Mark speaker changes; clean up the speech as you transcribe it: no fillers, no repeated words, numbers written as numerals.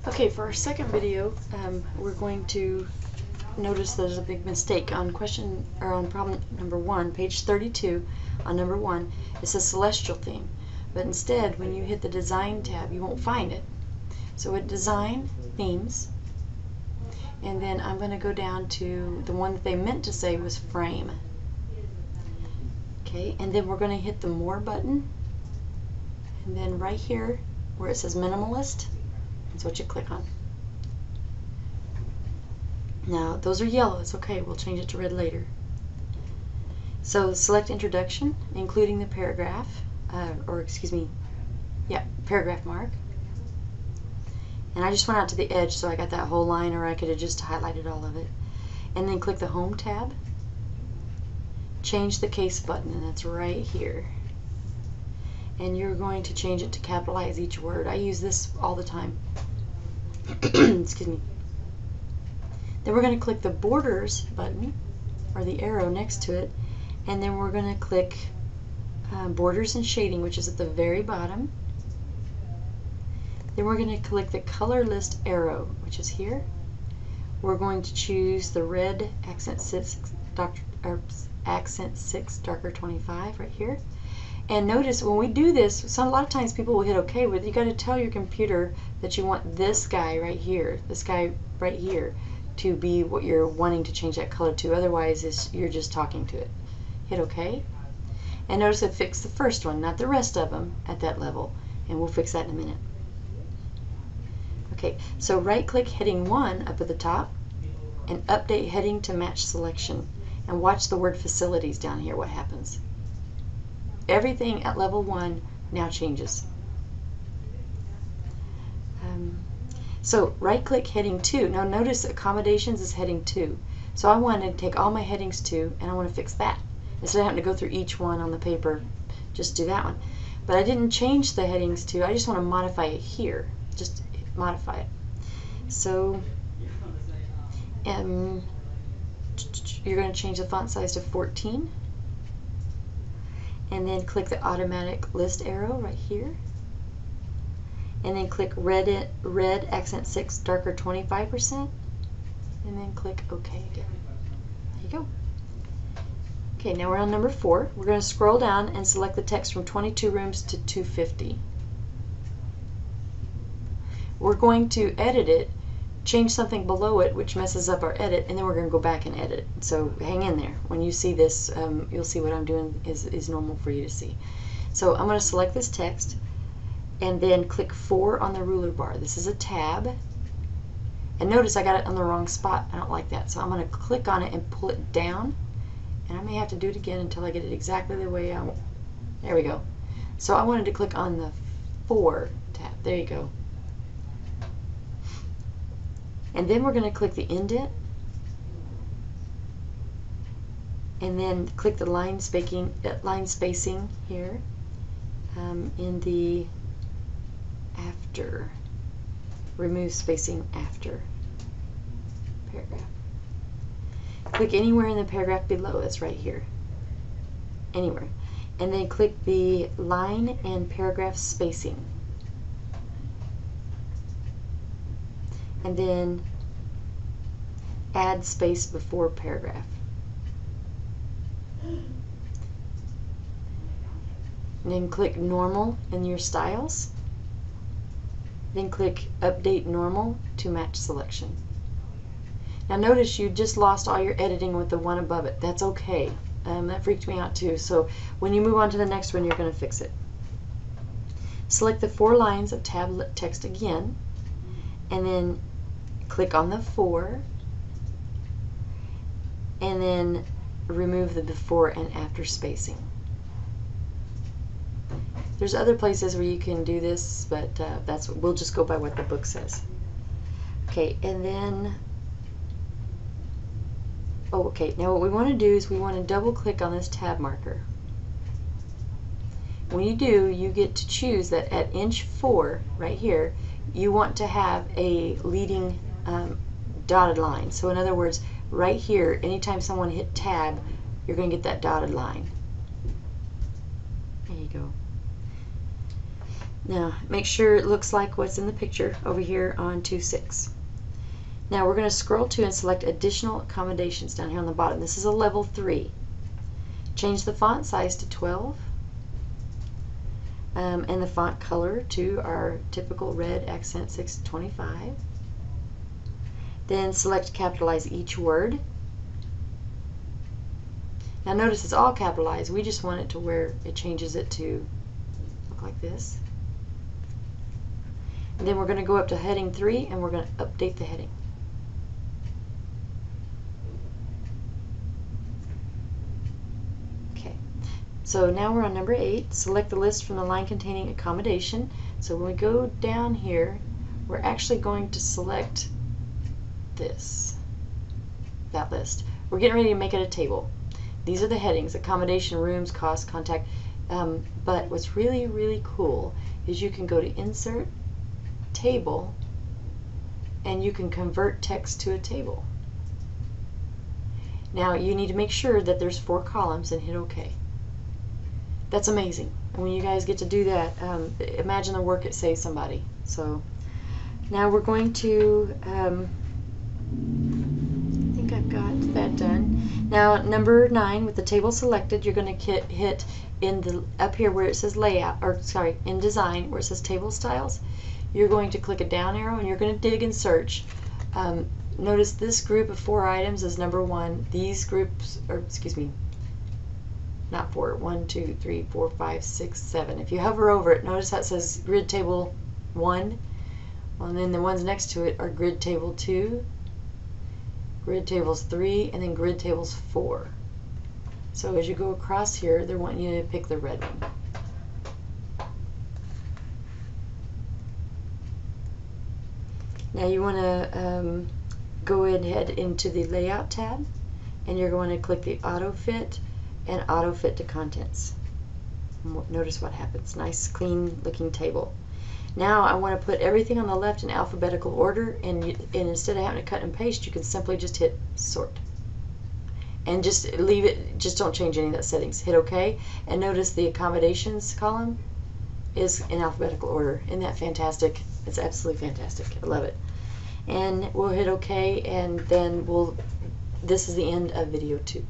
Speaker 1: Okay, for our second video, we're going to notice there's a big mistake on problem number 1, page 32. On number 1, it says celestial theme, but instead, when you hit the design tab, you won't find it. So at design themes, and then I'm going to go down to the one that they meant to say was frame. Okay, and then we're going to hit the more button, and then right here where it says minimalist, that's what you click on. Now those are yellow, it's okay, we'll change it to red later. So select introduction, including the paragraph, paragraph mark. And I just went out to the edge so I got that whole line, or I could have just highlighted all of it. And then click the home tab, change the case button, and that's right here. And you're going to change it to capitalize each word. I use this all the time. Excuse me. Then we're going to click the borders button, or the arrow next to it, and then we're going to click borders and shading, which is at the very bottom. Then we're going to click the color list arrow, which is here. We're going to choose the red accent 6 darker 25 right here. And notice when we do this, a lot of times people will hit OK with it. You got to tell your computer that you want this guy right here, to be what you're wanting to change that color to. Otherwise, you're just talking to it. Hit OK. And notice it fixed the first one, not the rest of them at that level. And we'll fix that in a minute. Okay, so right-click heading 1 up at the top and update heading to match selection. And watch the word facilities down here, what happens. Everything at level 1 now changes. So right-click heading 2. Now notice accommodations is heading 2. So I want to take all my headings 2 and I want to fix that. Instead of having to go through each one on the paper, just do that one. But I didn't change the headings 2. I just want to modify it here. Just modify it. So you're going to change the font size to 14. And then click the automatic list arrow right here. And then click red accent 6 darker 25%. And then click OK again. There you go. Okay, now we're on number 4. We're going to scroll down and select the text from 22 rooms to 250. We're going to edit it, change something below it which messes up our edit, and then we're going to go back and edit. So hang in there. When you see this, you'll see what I'm doing is normal for you to see. So I'm going to select this text and then click 4 on the ruler bar. This is a tab. And notice I got it on the wrong spot. I don't like that. So I'm going to click on it and pull it down. And I may have to do it again until I get it exactly the way I want. There we go. So I wanted to click on the 4 tab. There you go. And then we're going to click the indent, and then click the line spacing here in the after, remove spacing after paragraph. Click anywhere in the paragraph below, that's right here, anywhere. And then click the line and paragraph spacing. And then add space before paragraph. And then click normal in your styles. Then click update normal to match selection. Now notice you just lost all your editing with the one above it. That's okay. That freaked me out too. So when you move on to the next one, you're going to fix it. Select the 4 lines of tab text again, and then click on the 4, and then remove the before and after spacing. There's other places where you can do this, but we'll just go by what the book says. Okay, and then now what we want to do is we want to double click on this tab marker. When you do, you get to choose that at inch 4 right here, you want to have a leading dotted line. So in other words, right here, anytime someone hit tab, you're going to get that dotted line. There you go. Now make sure it looks like what's in the picture over here on 2.6. Now we're going to scroll to and select additional accommodations down here on the bottom. This is a level 3. Change the font size to 12 and the font color to our typical red accent 625. Then select capitalize each word. Now notice it's all capitalized. We just want it to where it changes it to look like this. And then we're going to go up to heading 3 and we're going to update the heading. Okay, so now we're on number 8. Select the list from the line containing accommodation. So when we go down here, we're actually going to select that list. We're getting ready to make it a table. These are the headings: accommodation, rooms, cost, contact. But what's really, really cool is you can go to Insert, Table, and you can convert text to a table. Now you need to make sure that there's 4 columns and hit OK. That's amazing. And when you guys get to do that, imagine the work it saves somebody. So now we're going to I think I've got that done. Now number 9, with the table selected, you're going to hit in the up here where it says layout, or sorry, in design where it says table styles. You're going to click a down arrow and you're going to dig and search. Notice this group of 4 items is number 1. These groups, or excuse me, not 4, 1, 2, 3, 4, 5, 6, 7. If you hover over it, notice that says grid table 1. Well, and then the ones next to it are grid table 2, grid tables 3, and then grid tables 4. So as you go across here, they're wanting you to pick the red one. Now you want to go ahead into the layout tab, and you're going to click the auto fit and auto fit to contents. Notice what happens. Nice clean looking table. Now I want to put everything on the left in alphabetical order, and instead of having to cut and paste, you can simply just hit sort. And just leave it, just don't change any of the settings. Hit OK, and notice the accommodations column is in alphabetical order. Isn't that fantastic? It's absolutely fantastic. I love it. And we'll hit OK, and then this is the end of video 2.